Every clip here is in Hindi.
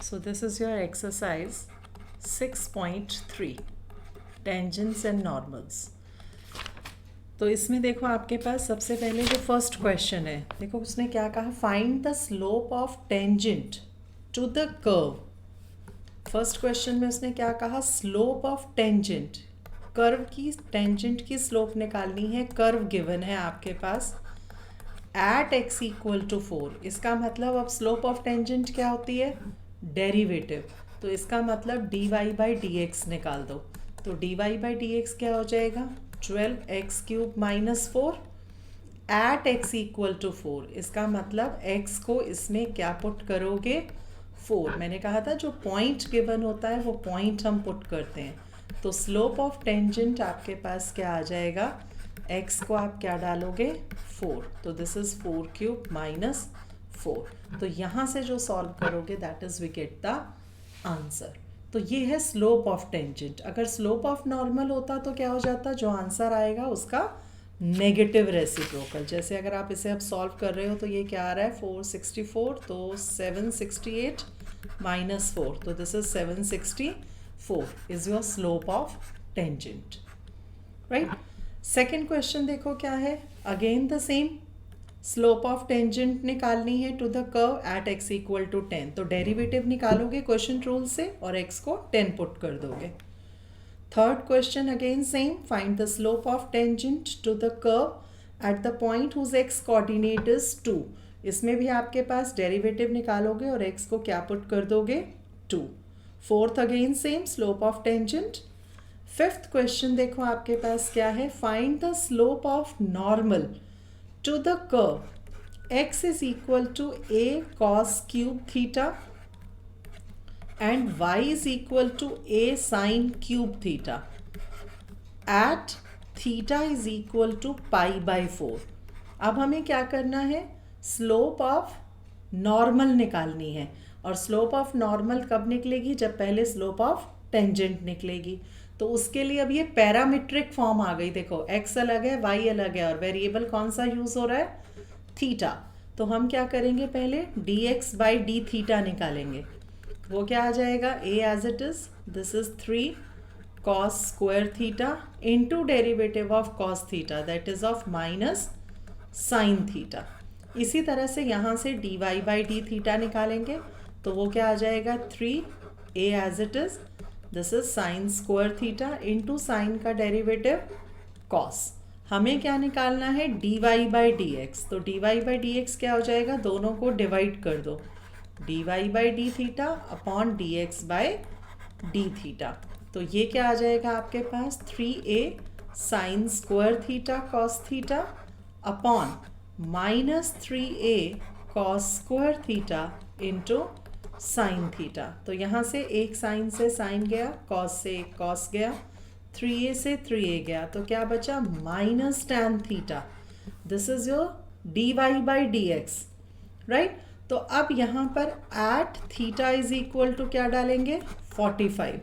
So this is your exercise 6.3 tangents and normals. तो इसमें देखो आपके पास सबसे पहले जो फर्स्ट क्वेश्चन है, देखो उसने क्या कहा, find the slope of tangent to the curve. First question में उसने क्या कहा, स्लोप ऑफ टेंजेंट, कर्व की टेंजेंट की स्लोप निकालनी है। कर्व गिवन है आपके पास एट x इक्वल टू 4। इसका मतलब अब स्लोप ऑफ टेंजेंट क्या होती है, डेरिवेटिव। तो इसका मतलब dy बाई डी एक्स निकाल दो। तो dy बाई डी एक्स क्या हो जाएगा, 12x cube minus 4 at x equal to 4। इसका मतलब x को इसमें क्या पुट करोगे, 4। मैंने कहा था जो पॉइंट गिवन होता है वो पॉइंट हम पुट करते हैं। तो स्लोप ऑफ टेंजेंट आपके पास क्या आ जाएगा, x को आप क्या डालोगे, 4। तो दिस इज 4 क्यूब माइनस 4। तो यहाँ से जो सॉल्व करोगे that is we get the answer. तो ये है स्लोप ऑफ टेंजेंट। अगर स्लोप ऑफ नॉर्मल होता तो क्या हो जाता, जो आंसर आएगा उसका नेगेटिव रेसिप्रोकल। जैसे अगर आप इसे अब सॉल्व कर रहे हो तो ये क्या आ रहा है, 464, तो 768 माइनस 4, तो this is 764 is your slope of tangent, right. Second question देखो क्या है, again the same, slope of tangent निकालनी है to the curve at x equal to 10। तो डेरिवेटिव निकालोगे क्वेश्चन रूल से और x को 10 पुट कर दोगे। Third question again same, find the slope of tangent to the curve at the point whose x coordinate is 2। इसमें भी आपके पास डेरिवेटिव निकालोगे और x को क्या पुट कर दोगे, 2। Fourth again same, slope of tangent. Fifth question देखो आपके पास क्या है, find the slope of normal to the curve x is equal to a cos cube theta and y is equal to a sin cube theta at theta is equal to pi by 4। अब हमें क्या करना है, स्लोप ऑफ नॉर्मल निकालनी है। और स्लोप ऑफ नॉर्मल कब निकलेगी, जब पहले स्लोप ऑफ टेंजेंट निकलेगी। तो उसके लिए अब ये पैरामीट्रिक फॉर्म आ गई। देखो x अलग है, y अलग है और वेरिएबल कौन सा यूज हो रहा है, थीटा। तो हम क्या करेंगे, पहले dx बाई डी थीटा निकालेंगे। वो क्या आ जाएगा, a as it is, this is 3 cos square theta into derivative of cos theta that is of minus sine theta. इसी तरह से यहाँ से dy बाई डी थीटा निकालेंगे। तो वो क्या आ जाएगा, 3a as it is, this is sine square theta into sine का डेरिवेटिव कॉस। हमें क्या निकालना है, dy बाई डी एक्स। तो dy बाई डी एक्स क्या हो जाएगा, दोनों को डिवाइड कर दो, dy by d theta upon d x by d theta. तो ये क्या आ जाएगा आपके पास, 3a sine square theta cos theta upon minus 3a cos square theta into sine theta. तो यहाँ से एक साइन से साइन गया, कॉस से एक कॉस गया, 3a से 3a गया, तो क्या बचा, minus tan theta. This is your dy by d x, right. तो अब यहाँ पर at theta is equal to क्या डालेंगे, 45।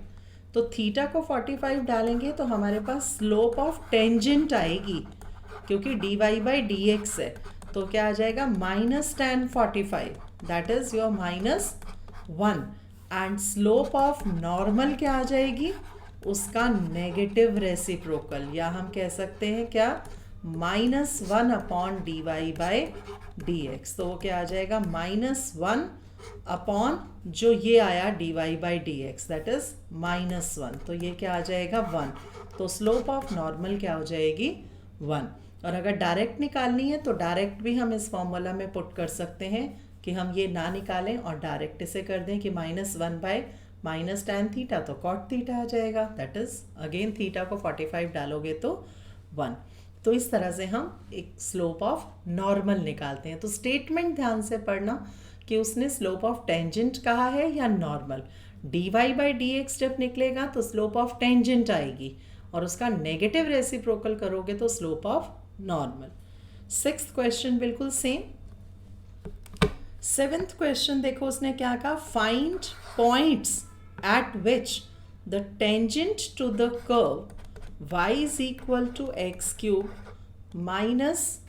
तो थीटा को 45 डालेंगे तो हमारे पास स्लोप ऑफ टेंजेंट आएगी, क्योंकि dy बाई डी एक्स है। तो क्या आ जाएगा, minus tan 45, that is your minus 1। And slope of normal क्या आ जाएगी, उसका नेगेटिव रेसिप्रोकल, या हम कह सकते हैं क्या, -1 upon dy by d x. तो वो क्या आ जाएगा, -1 अपॉन जो ये आया dy by d x that is -1। तो ये क्या आ जाएगा, 1। तो स्लोप ऑफ नॉर्मल क्या हो जाएगी, 1। और अगर डायरेक्ट निकालनी है तो डायरेक्ट भी हम इस फॉर्मूला में पुट कर सकते हैं कि हम ये ना निकालें और डायरेक्ट इसे कर दें कि -1 बाय माइनस टैन थीटा, तो कॉट थीटा आ जाएगा, दैट इज अगेन थीटा को 45 डालोगे तो 1। तो इस तरह से हम एक स्लोप ऑफ नॉर्मल निकालते हैं। तो स्टेटमेंट ध्यान से पढ़ना कि उसने स्लोप ऑफ टेंजेंट कहा है या normal. dy by d x जब निकलेगा तो स्लोप ऑफ टेंजेंट आएगी और उसका नेगेटिव रेसिप्रोकल करोगे तो slope of normal. Sixth question बिल्कुल सेम। सेवेंथ क्वेश्चन देखो उसने क्या कहा, find points at which the tangent to the curve y is equal to x cube minus,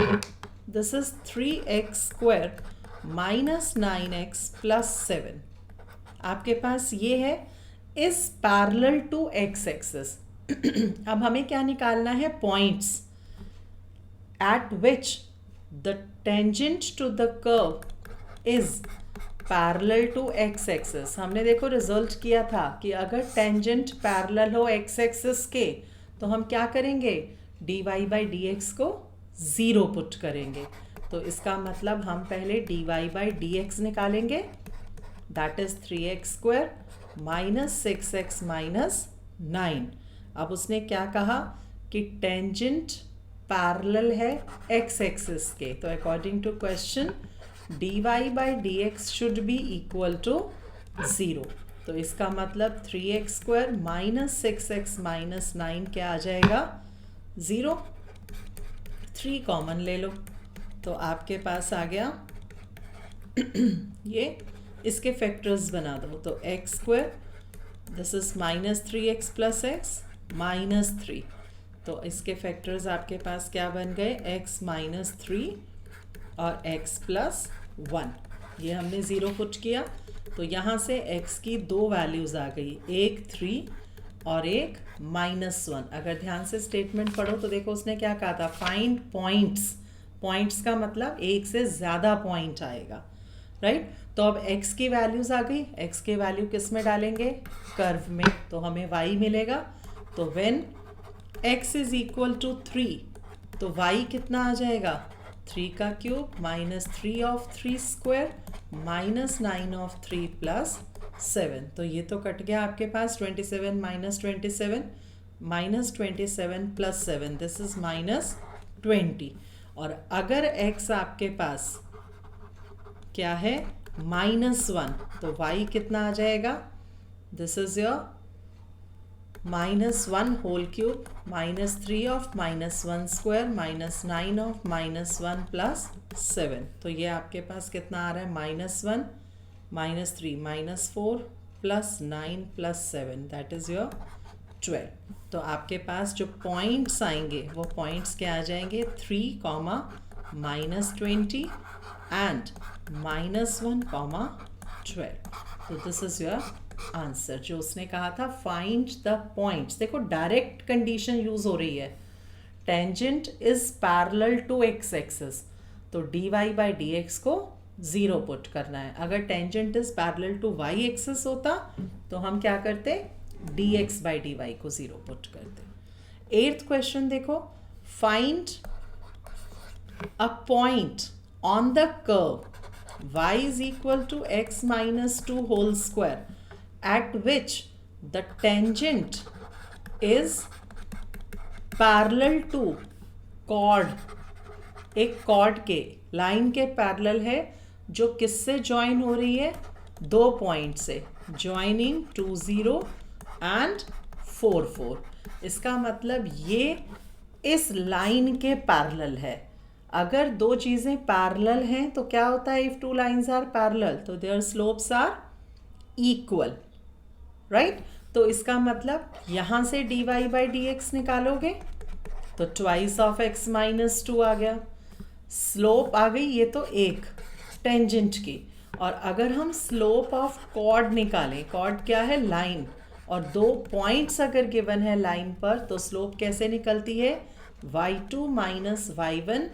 this is 3x square minus 9x plus 7 आपके पास ये है is parallel to x axis. अब हमें क्या निकालना है, points at which the tangent to the curve is parallel to x axis. हमने देखो रिजल्ट किया था कि अगर टेंजेंट पैरेलल हो एक्स एक्सिस के तो हम क्या करेंगे, dy बाई डी एक्स को ज़ीरो पुट करेंगे। तो इसका मतलब हम पहले dy बाई डी एक्स निकालेंगे, that is 3x square minus 6x minus 9। अब उसने क्या कहा कि टेंजेंट पैरेलल है x एक्सिस के, तो according to question dy by d x should be equal to 0। तो इसका मतलब 3x square minus 6x minus 9 क्या आ जाएगा, 0। 3 कॉमन ले लो तो आपके पास आ गया ये, इसके फैक्टर्स बना दो तो x square, this is minus 3x plus x minus 3, तो इसके फैक्टर्स आपके पास क्या बन गए, x माइनस 3 और x प्लस 1। ये हमने 0 पुट किया तो यहाँ से x की दो वैल्यूज़ आ गई, एक 3 और एक -1। अगर ध्यान से स्टेटमेंट पढ़ो तो देखो उसने क्या कहा था, फाइंड पॉइंट्स। पॉइंट्स का मतलब एक से ज़्यादा पॉइंट आएगा, राइट। तो अब x की वैल्यूज़ आ गई, x की वैल्यू किस में डालेंगे, कर्व में, तो हमें y मिलेगा। तो when x is equal to 3 तो y कितना आ जाएगा, 3 का cube minus 3 of 3 square minus 9 of 3 plus 7। तो ये तो कट गया आपके पास, 27 minus 27 minus 27 plus 7, this is minus 20। और अगर x आपके पास क्या है, -1, तो y कितना आ जाएगा, this is your -1 whole cube minus 3 of -1 square minus 9 of -1 plus 7। तो ये आपके पास कितना आ रहा है, -1 minus 3 minus 4 plus 9 plus 7, that is your 12। तो आपके पास जो पॉइंट्स आएंगे वो पॉइंट्स क्या आ जाएंगे, 3 कॉमा -20 एंड -1 कॉमा 12। तो दिस इज योर आंसर। जो उसने कहा था फाइंड द पॉइंट्स, देखो डायरेक्ट कंडीशन यूज हो रही है, tangent is parallel to x axis, तो dy बाई डी एक्स को 0 पुट करना है। अगर tangent is parallel to y axis होता तो हम क्या करते, dx बाई डी वाई को 0 पुट करते। 8th क्वेश्चन देखो, find a point on the curve y is equal to x minus 2 whole square at which the tangent is parallel to chord, एक chord के लाइन के पैरेलल है जो किससे ज्वाइन हो रही है, 2 पॉइंट से, ज्वाइनिंग 2 0 एंड 4 4। इसका मतलब ये इस लाइन के पैरेलल है। अगर दो चीज़ें पैरेलल हैं तो क्या होता है, if two lines are parallel तो their slopes are equal, right. तो इसका मतलब यहाँ से dy बाई डी एक्स निकालोगे तो ट्वाइस ऑफ x माइनस 2 आ गया, स्लोप आ गई ये तो एक टेंजेंट की। और अगर हम स्लोप ऑफ कॉर्ड निकालें, कॉर्ड क्या है, लाइन, और 2 पॉइंट्स अगर गिवन है लाइन पर तो स्लोप कैसे निकलती है, y2 minus y1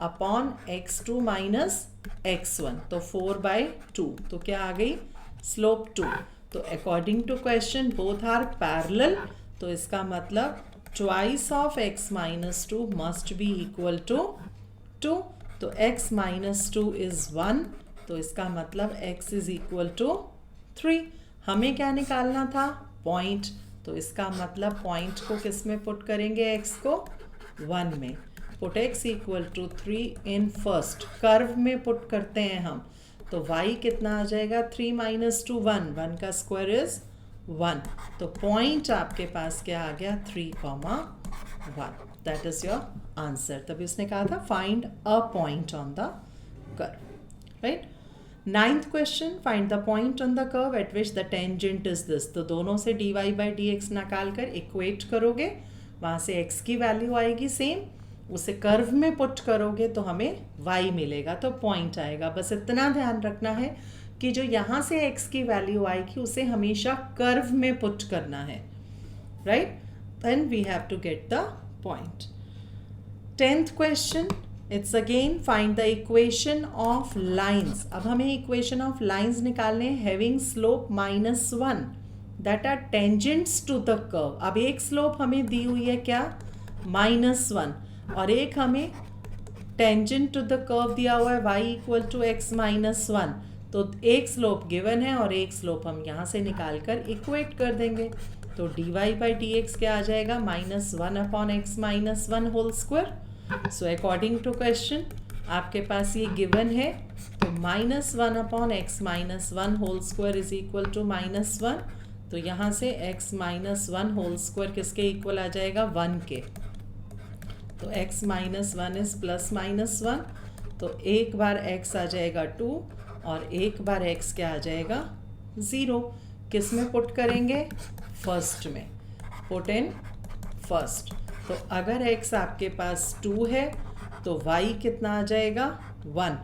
upon x2 minus x1, तो 4/2, तो क्या आ गई, स्लोप 2। तो according to question both are parallel, तो इसका मतलब twice of x minus 2 must be equal to 2। तो x माइनस 2 इज 1, तो इसका मतलब x इज इक्वल टू 3। हमें क्या निकालना था, पॉइंट, तो इसका मतलब पॉइंट को किस में पुट करेंगे, x को 1 में, put x equal to 3 in first, curve में पुट करते हैं हम, तो y कितना आ जाएगा, 3 माइनस 2 1, 1 का स्क्वायर इज 1, तो पॉइंट आपके पास क्या आ गया, 3,1, दैट इज योर आंसर। तभी उसने कहा था find a point on the curve, right. 9th question, find the point on the curve eight which the tangent is this. तो दोनों से dy बाई डी एक्स निकाल कर इक्वेट करोगे, वहाँ से x की वैल्यू आएगी सेम, उसे कर्व में पुट करोगे तो हमें y मिलेगा, तो पॉइंट आएगा। बस इतना ध्यान रखना है कि जो यहाँ से x की वैल्यू आएगी उसे हमेशा कर्व में पुट करना है, right? Then we have to get the point. 10th question, it's again find the equation of lines. अब हमें इक्वेशन ऑफ लाइन्स निकालने हैं having slope -1 that are tangents to the curve. अब एक स्लोप हमें दी हुई है क्या, -1, और एक हमें टेंजेंट टू द कर्व दिया हुआ है y इक्वल टू x -1. तो एक स्लोप गिवन है और एक स्लोप हम यहाँ से निकाल कर इक्वेट कर देंगे. तो dy बाई डी एक्स क्या आ जाएगा, -1/x - 1 whole square. So according to question आपके पास ये गिवन है, तो -1/x - 1 whole square is equal to -1. तो यहाँ से x - 1 होल स्क्वायर किसके इक्वल आ जाएगा, 1 के. तो x - 1 इज +-1. तो एक बार x आ जाएगा 2 और एक बार x क्या आ जाएगा, 0. किस में पुट करेंगे, फर्स्ट में. Put in first. तो अगर x आपके पास 2 है तो y कितना आ जाएगा, 1.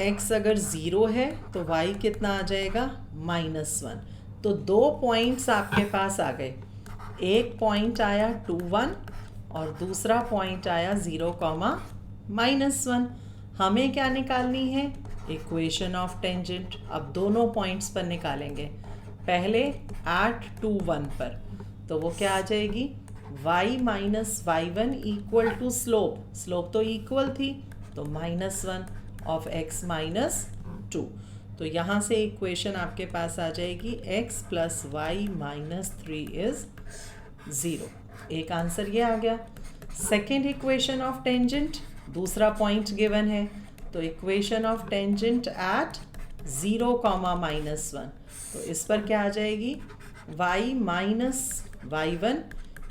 x अगर 0 है तो y कितना आ जाएगा, -1. तो 2 पॉइंट्स आपके पास आ गए. एक पॉइंट आया 2, 1 और दूसरा पॉइंट आया 0, -1. हमें क्या निकालनी है, इक्वेशन ऑफ टेंजेंट. अब दोनों पॉइंट्स पर निकालेंगे. पहले एट 2, 1 पर, तो वो क्या आ जाएगी, y - y1 equal to slope. Slope तो इक्वल थी तो -1 ऑफ x - 2. तो यहाँ से इक्वेशन आपके पास आ जाएगी x + y - 3 इज 0. एक आंसर ये आ गया. सेकेंड इक्वेशन ऑफ टेंजेंट, दूसरा पॉइंट गिवन है, तो इक्वेशन ऑफ टेंजेंट एट 0, -1. तो इस पर क्या आ जाएगी, y - y1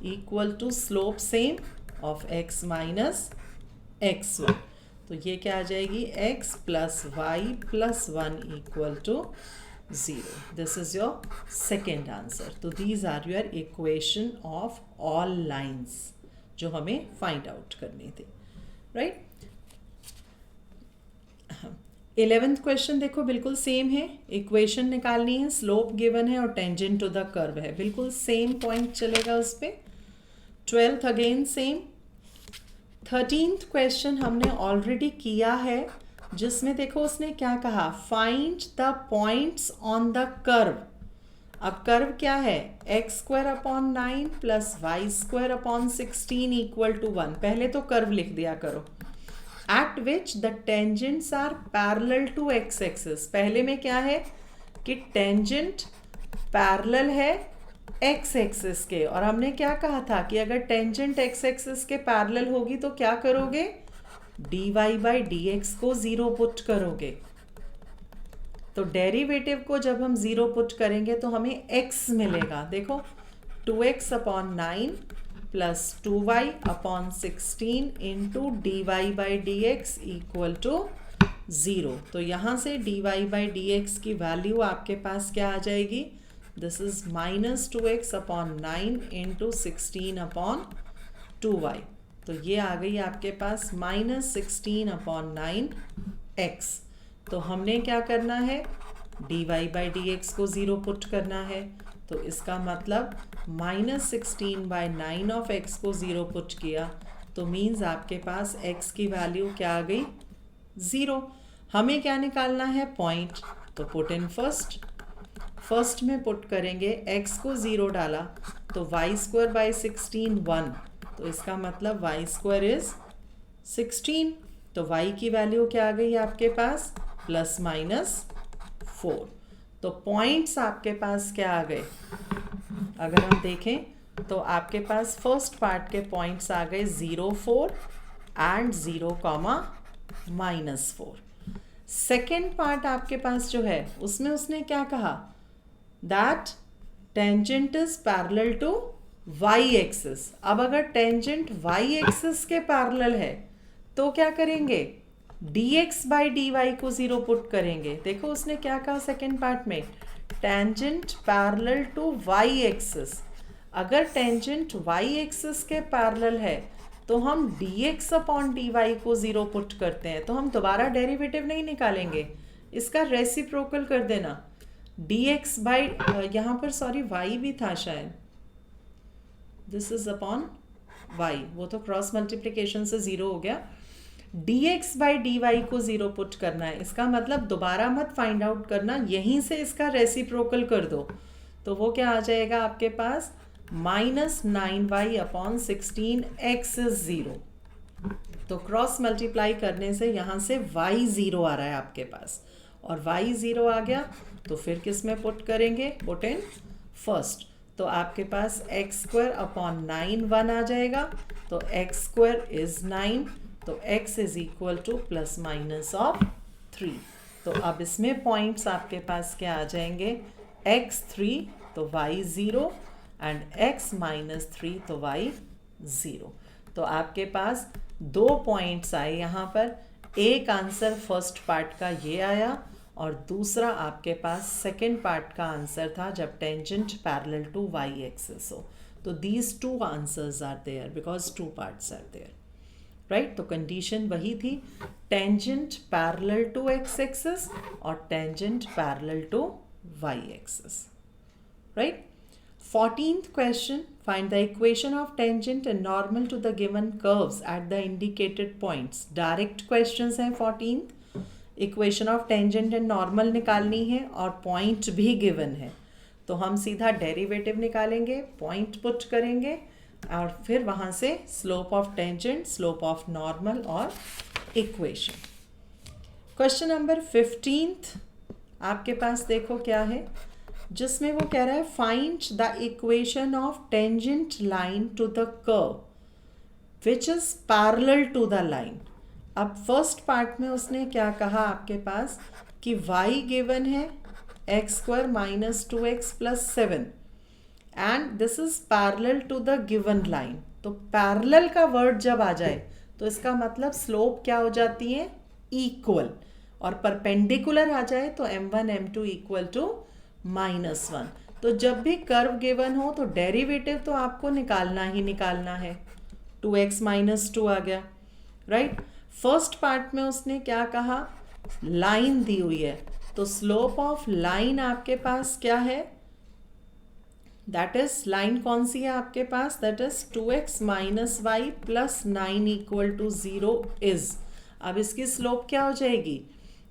equal to slope same of x - x1. तो ये क्या आ जाएगी, x + y + 1 equal to 0. This is your second answer. तो these are your equation of all lines जो हमें find out करनी थी, right? 11th क्वेश्चन देखो बिल्कुल सेम है. इक्वेशन निकालनी है, स्लोप गिवन है और टेंजेंट टू द कर्व है. बिल्कुल सेम पॉइंट चलेगा उस पर. 12th again same. 13th question हमने ऑलरेडी किया है, जिसमें देखो उसने क्या कहा, find the points on the curve. अब कर्व क्या है, x² / 9 + y² / 16 इक्वल टू 1. पहले तो कर्व लिख दिया करो. At which the tangents are parallel to x axis. पहले में क्या है कि टेंजेंट पैरेलल है x एक्सिस के, और हमने क्या कहा था कि अगर टेंजेंट x एक्सिस के पैरेलल होगी तो क्या करोगे, dy बाई डी एक्स को 0 पुट करोगे. तो डेरिवेटिव को जब हम 0 पुट करेंगे तो हमें x मिलेगा. देखो 2x/9 + 2y/16 into dy by d x equal to 0. तो यहाँ से dy बाई डी एक्स की वैल्यू आपके पास क्या आ जाएगी, this is -2x/9 into 16/2y. तो ये आ गई आपके पास -16/9 x. तो हमने क्या करना है, dy बाई डी एक्स को 0 पुट करना है. तो इसका मतलब -16/9 ऑफ x को 0 पुट किया, तो मीन्स आपके पास x की वैल्यू क्या आ गई, 0. हमें क्या निकालना है, पॉइंट. तो पुट इन फर्स्ट. फर्स्ट में पुट करेंगे, x को 0 डाला तो y² बाई 16 1. तो इसका मतलब y² इज 16. तो y की वैल्यू क्या आ गई आपके पास, ±4. तो पॉइंट्स आपके पास क्या आ गए, अगर हम देखें तो आपके पास फर्स्ट पार्ट के पॉइंट्स आ गए 0, 4 एंड 0, -4. सेकेंड पार्ट आपके पास जो है उसमें उसने क्या कहा, that tangent is parallel to y axis. अब अगर टेंजेंट y एक्सिस के पैरेलल है तो क्या करेंगे, dx बाई dy को 0 पुट करेंगे. देखो उसने क्या कहा सेकेंड पार्ट में, tangent parallel to y axis. अगर टेंजेंट y एक्सिस के पैरेलल है तो हम dx/dy को 0 पुट करते हैं. तो हम दोबारा डेरिवेटिव नहीं निकालेंगे, इसका रेसिप्रोकल कर देना, dx बाई यहाँ पर सॉरी y भी था शायद, दिस इज अपॉन y, वो तो क्रॉस मल्टीप्लिकेशन से ज़ीरो हो गया। dx बाई dy को ज़ीरो पुट करना है, इसका मतलब दोबारा मत फाइंड आउट करना, यहीं से इसका रेसिप्रोकल कर दो, तो वो क्या आ जाएगा आपके पास, -9y upon 16x is zero. तो क्रॉस मल्टीप्लाई करने से यहाँ से y ज़ीरो आ रहा है आपके पास, और y ज़ीरो आ गया तो फिर किस में पुट करेंगे, पुट इन फर्स्ट, तो आपके पास x स्क्वायर अपॉन 9 1 आ जाएगा, तो x स्क्वायर इज 9, तो x is equal two plus minus of 3। तो अब इसमें पॉइंट्स आपके पास क्या आ जाएंगे, x 3 तो y 0 एंड x माइनस 3 तो y 0। तो आपके पास 2 पॉइंट्स आए यहाँ पर, एक आंसर फर्स्ट पार्ट का ये आया और दूसरा आपके पास सेकंड पार्ट का आंसर था जब tangent parallel to y axis हो। तो these 2 answers are there because 2 parts are there, right. तो कंडीशन वही थी, tangent parallel to x axis और tangent parallel to y axis, right. 14th question, find the equation of tangent and normal to the given curves at the indicated points। Direct questions हैं 14th, equation of tangent and normal निकालनी है और पॉइंट भी गिवन है, तो हम सीधा डेरिवेटिव निकालेंगे, पॉइंट पुट करेंगे और फिर वहाँ से slope of tangent, slope of normal और इक्वेशन। क्वेश्चन नंबर 15th आपके पास देखो क्या है, जिसमें वो कह रहा है find the equation of tangent line to the curve which is parallel to the line. अब फर्स्ट पार्ट में उसने क्या कहा आपके पास कि y गिवन है x square minus 2x plus 7 and this is parallel to the given line. तो पैरेलल का वर्ड जब आ जाए तो इसका मतलब स्लोप क्या हो जाती है, इक्वल, और परपेंडिकुलर आ जाए तो m1 m2 इक्वल टू -1। तो जब भी कर्व गिवन हो तो डेरिवेटिव तो आपको निकालना ही निकालना है, 2x माइनस 2 आ गया, राइट। फर्स्ट पार्ट में उसने क्या कहा, लाइन दी हुई है, तो स्लोप ऑफ लाइन आपके पास क्या है, दैट इज लाइन कौन सी है आपके पास, that is 2x minus y plus 9 equal to 0 is. अब इसकी स्लोप क्या हो जाएगी,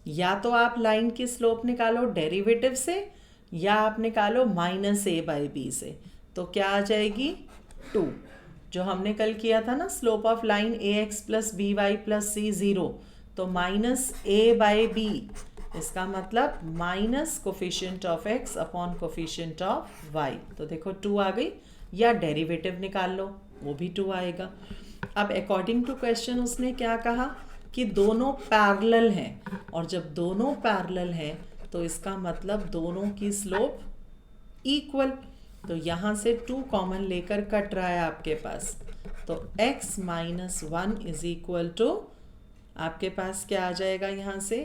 या तो आप लाइन की स्लोप निकालो डेरिवेटिव से या आप निकालो -a/b से, तो क्या आ जाएगी 2, जो हमने कल किया था ना slope of line ax plus b y plus c 0, तो -a/b, इसका मतलब minus coefficient of x upon coefficient of y, तो देखो 2 आ गई, या डेरिवेटिव निकाल लो वो भी 2 आएगा। अब अकॉर्डिंग टू क्वेश्चन उसने क्या कहा कि दोनों पैरेलल हैं, और जब दोनों पैरेलल हैं तो इसका मतलब दोनों की स्लोप इक्वल, तो यहाँ से 2 कॉमन लेकर कट रहा है आपके पास, तो x minus 1 is equal to आपके पास क्या आ जाएगा, यहाँ से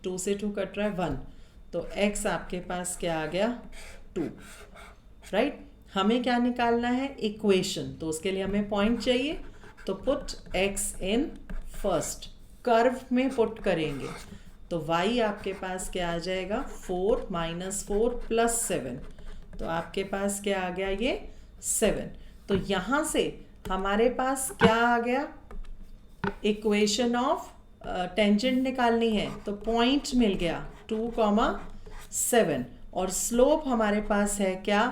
2 से 2 कट रहा है 1, तो x आपके पास क्या आ गया 2, राइट। हमें क्या निकालना है, इक्वेशन, तो उसके लिए हमें पॉइंट चाहिए, तो पुट x इन फर्स्ट, कर्व में पुट करेंगे, तो y आपके पास क्या आ जाएगा 4 माइनस 4 प्लस 7, तो आपके पास क्या आ गया ये 7। तो यहाँ से हमारे पास क्या आ गया, इक्वेशन ऑफ टेंजेंट निकालनी है, तो पॉइंट मिल गया 2,7 और स्लोप हमारे पास है क्या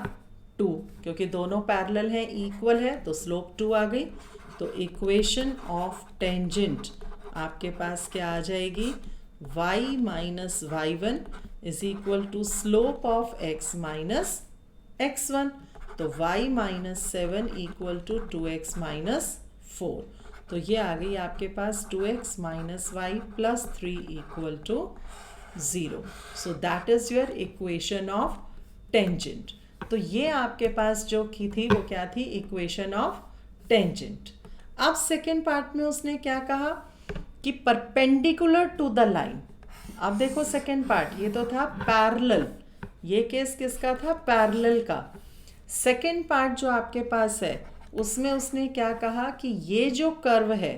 2, क्योंकि दोनों पैरेलल हैं, इक्वल है, तो स्लोप 2 आ गई। तो इक्वेशन ऑफ टेंजेंट आपके पास क्या आ जाएगी, y minus y1 is equal to slope of x minus x1, तो y minus 7 equal to 2x minus 4, तो ये आ गई आपके पास 2x minus y plus 3 equal to 0। So that is your equation of tangent. तो ये आपके पास जो की थी वो क्या थी, इक्वेशन ऑफ टेंजेंट। अब सेकेंड पार्ट में उसने क्या कहा कि परपेंडिकुलर टू द लाइन। अब देखो सेकेंड पार्ट, ये तो था पैरेलल, ये केस किसका था, पैरेलल का। सेकेंड पार्ट जो आपके पास है उसमें उसने क्या कहा कि ये जो कर्व है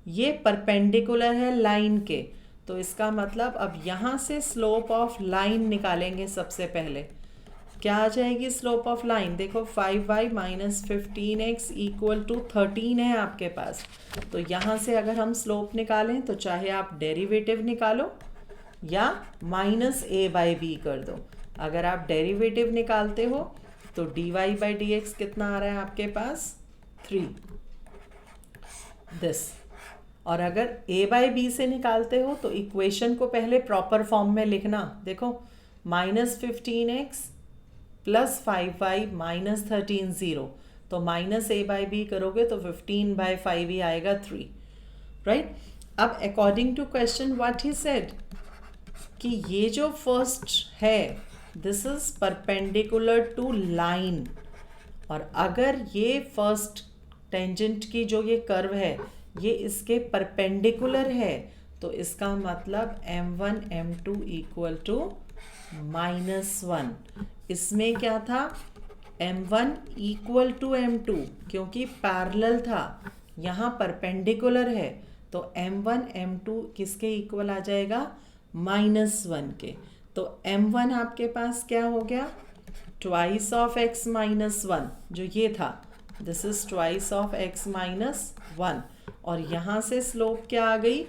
ये परपेंडिकुलर है लाइन के, तो इसका मतलब अब यहाँ से स्लोप ऑफ लाइन निकालेंगे सबसे पहले। क्या आ जाएगी स्लोप ऑफ लाइन? देखो 5y minus 15x equal to 13 है आपके पास। तो यहाँ से अगर हम स्लोप निकालें तो चाहे आप डेरिवेटिव निकालो या माइनस a बाई बी कर दो। अगर आप डेरिवेटिव निकालते हो तो dy बाई डी एक्स कितना आ रहा है आपके पास? 3 दिस। और अगर a बाई बी से निकालते हो तो इक्वेशन को पहले प्रॉपर फॉर्म में लिखना। देखो minus 15x plus 5y minus 13 0, तो माइनस a बाई बी करोगे तो 15 बाई 5 ही आएगा 3, राइट। अब according to question what he said कि ये जो फर्स्ट है this is perpendicular to line, और अगर ये फर्स्ट टेंजेंट की जो ये कर्व है ये इसके परपेंडिकुलर है तो इसका मतलब m1 m2 इक्वल टू -1। इसमें क्या था? m1 इक्वल टू m2, क्योंकि पैरेलल था, यहाँ परपेंडिकुलर है तो m1 m2 किसके इक्वल आ जाएगा? -1 के। तो m1 आपके पास क्या हो गया? ट्वाइस ऑफ x माइनस 1, जो ये था this is twice of x minus 1, और यहाँ से स्लोप क्या आ गई?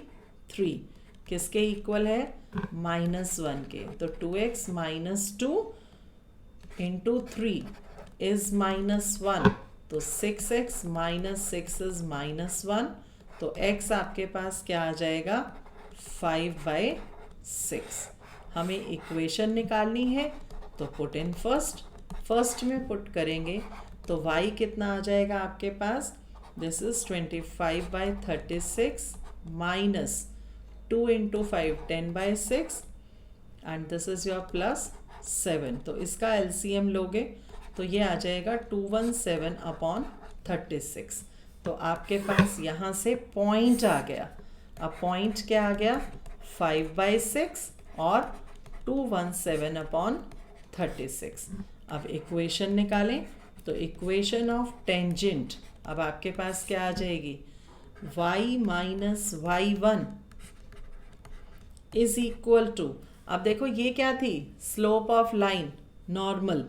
3, किसके इक्वल है? -1 के। तो 2x माइनस 2 इंटू 3 इज -1, तो 6x माइनस 6 इज -1, तो x आपके पास क्या आ जाएगा? 5/6। हमें इक्वेशन निकालनी है तो पुट इन फर्स्ट में पुट करेंगे तो y कितना आ जाएगा आपके पास? This is 25/36 minus 2 into 5 10/6 and this is your plus 7। तो इसका एलसीएम लोगे तो ये आ जाएगा 217/36। तो आपके पास यहाँ से पॉइंट आ गया। अब पॉइंट क्या आ गया? 5/6 और 217/36। अब इक्वेशन निकालें तो इक्वेशन ऑफ टेंजेंट अब आपके पास क्या आ जाएगी? y minus y1 is equal to, अब देखो ये क्या थी? Slope of line normal,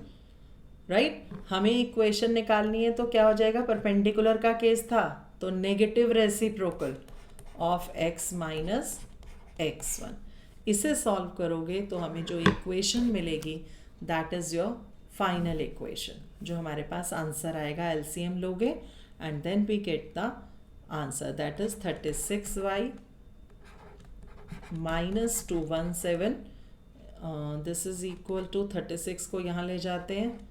right. हमें इक्वेशन निकालनी है तो क्या हो जाएगा? परपेंडिकुलर का केस था तो negative reciprocal of x minus x1। इसे सॉल्व करोगे तो हमें जो इक्वेशन मिलेगी that is your final equation, जो हमारे पास आंसर आएगा। एलसीएम लोगे and then we get the answer that is 36y minus 217, this is equal to 36 को यहाँ ले जाते हैं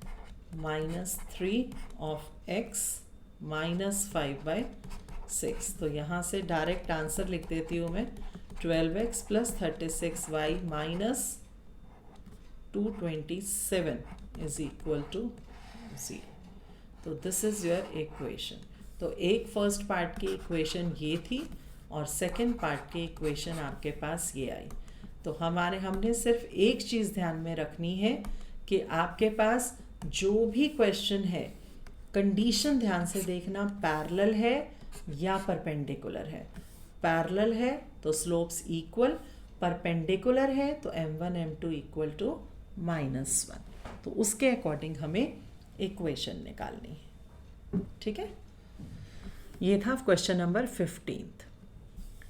-3 ऑफ x माइनस 5/6। तो यहाँ से डायरेक्ट आंसर लिख देती हूँ मैं 12x plus 36y minus 227 is equal to 0। तो दिस इज योर इक्वेशन। तो एक फर्स्ट पार्ट की इक्वेशन ये थी और सेकंड पार्ट की इक्वेशन आपके पास ये आई। तो हमने सिर्फ एक चीज़ ध्यान में रखनी है कि आपके पास जो भी क्वेश्चन है कंडीशन ध्यान से देखना, पैरेलल है या परपेंडिकुलर है। पैरेलल है तो स्लोप्स इक्वल, परपेंडिकुलर है तो m1 m2 इक्वल टू -1। तो उसके अकॉर्डिंग हमें इक्वेशन निकालनी है, ठीक है। ये था क्वेश्चन नंबर 15th।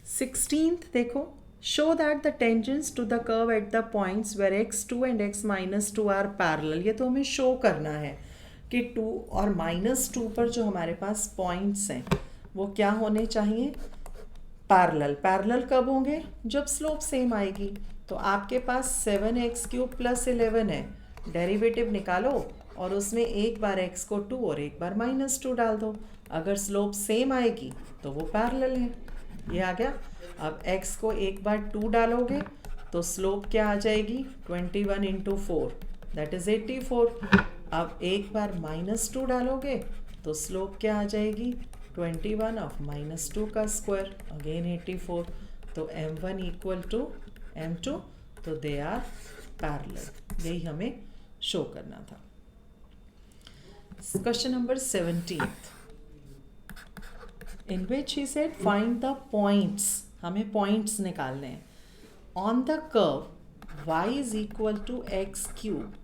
16th देखो, show that the tangents to the curve at the points where x2 and x-2 are parallel. ये तो हमें शो करना है कि 2 और -2 पर जो हमारे पास पॉइंट्स हैं वो क्या होने चाहिए? पैरेलल। पैरेलल कब होंगे? जब स्लोप सेम आएगी। तो आपके पास 7x³ प्लस 11 है, डेरिवेटिव निकालो और उसमें एक बार x को 2 और एक बार -2 डाल दो। अगर स्लोप सेम आएगी तो वो पैरेलल है। ये आ गया। अब x को एक बार 2 डालोगे तो स्लोप क्या आ जाएगी? 21 इंटू 4 दैट इज 84। अब एक बार -2 डालोगे तो स्लोप क्या आ जाएगी? 21 ऑफ -2 का स्क्वायर अगेन 84। तो m1 इक्वल टू m2, तो दे आर पैरेलल। यही हमें शो करना था। Question number 17th, in which he said find the points। हमें पॉइंट्स निकालने हैं। On the curve y is equal to x cube,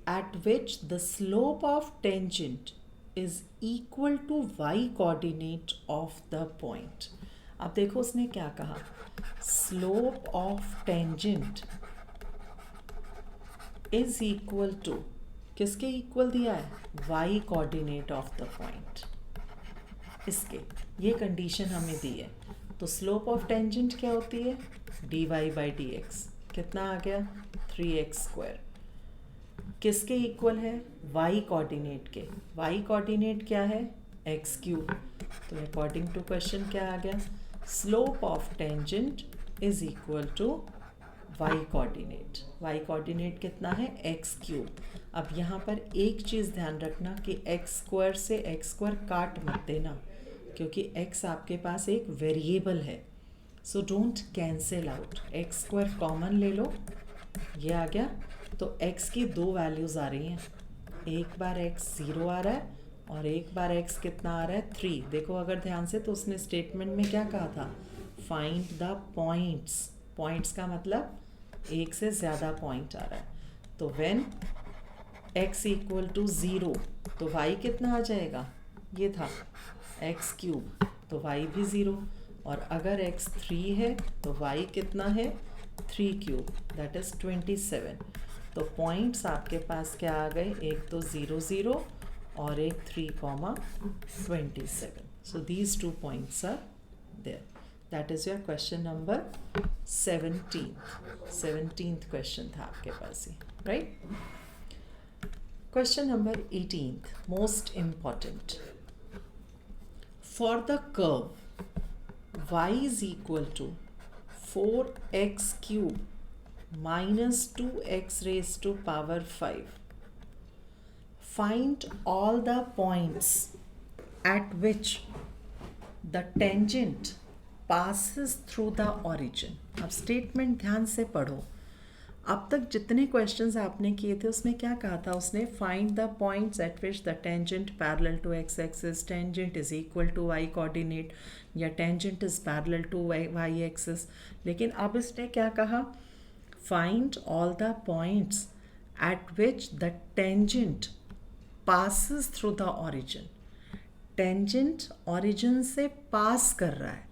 at which the slope of tangent is equal to y coordinate of the point. अब देखो उसने क्या कहा, slope of tangent is equal to, किसके इक्वल दिया है, y coordinate of the point. इसके ये कंडीशन हमें दी है, तो स्लोप ऑफ टेंजेंट क्या होती है, dy बाई डी एक्स. कितना आ गया, 3x स्क्वायर. किसके इक्वल है, y कोऑर्डिनेट के. y कोऑर्डिनेट क्या है, x क्यूब. तो अकॉर्डिंग टू क्वेश्चन क्या आ गया, slope of tangent is equal to y coordinate. y coordinate कितना है, x क्यूब. अब यहाँ पर एक चीज़ ध्यान रखना कि x स्क्वायर से x स्क्वायर काट मत देना, क्योंकि x आपके पास एक वेरिएबल है. So don't cancel out, x square common ले लो, ये आ गया. तो x की दो वैल्यूज़ आ रही हैं, एक बार x 0 आ रहा है और एक बार x कितना आ रहा है, 3. देखो अगर ध्यान से, तो उसने स्टेटमेंट में क्या कहा था, फाइंड द पॉइंट्स. पॉइंट्स का मतलब एक से ज़्यादा पॉइंट आ रहा है. तो व्हेन x इक्वल टू 0, तो y कितना आ जाएगा, ये था x क्यूब, तो y भी 0. और अगर x 3 है तो y कितना है, 3 क्यूब, दैट इज़ 27. तो पॉइंट्स आपके पास क्या आ गए, एक तो 0 0 और एक 3,27. So these 2 points are there. That is your question number 17th question था आपके पास ही, right. Question number 18th, most important. For the curve y is equal to 4x cube minus 2x raised to power 5. Find all the points at which the tangent passes through the origin. अब स्टेटमेंट ध्यान से पढ़ो. अब तक जितने क्वेश्चंस आपने किए थे उसमें क्या कहा था उसने, find the points at which the tangent parallel to x axis, tangent is equal to y coordinate, या tangent is parallel to y axis. लेकिन अब इसने क्या कहा, find all the points at which the tangent passes through the origin. Tangent origin से पास कर रहा है.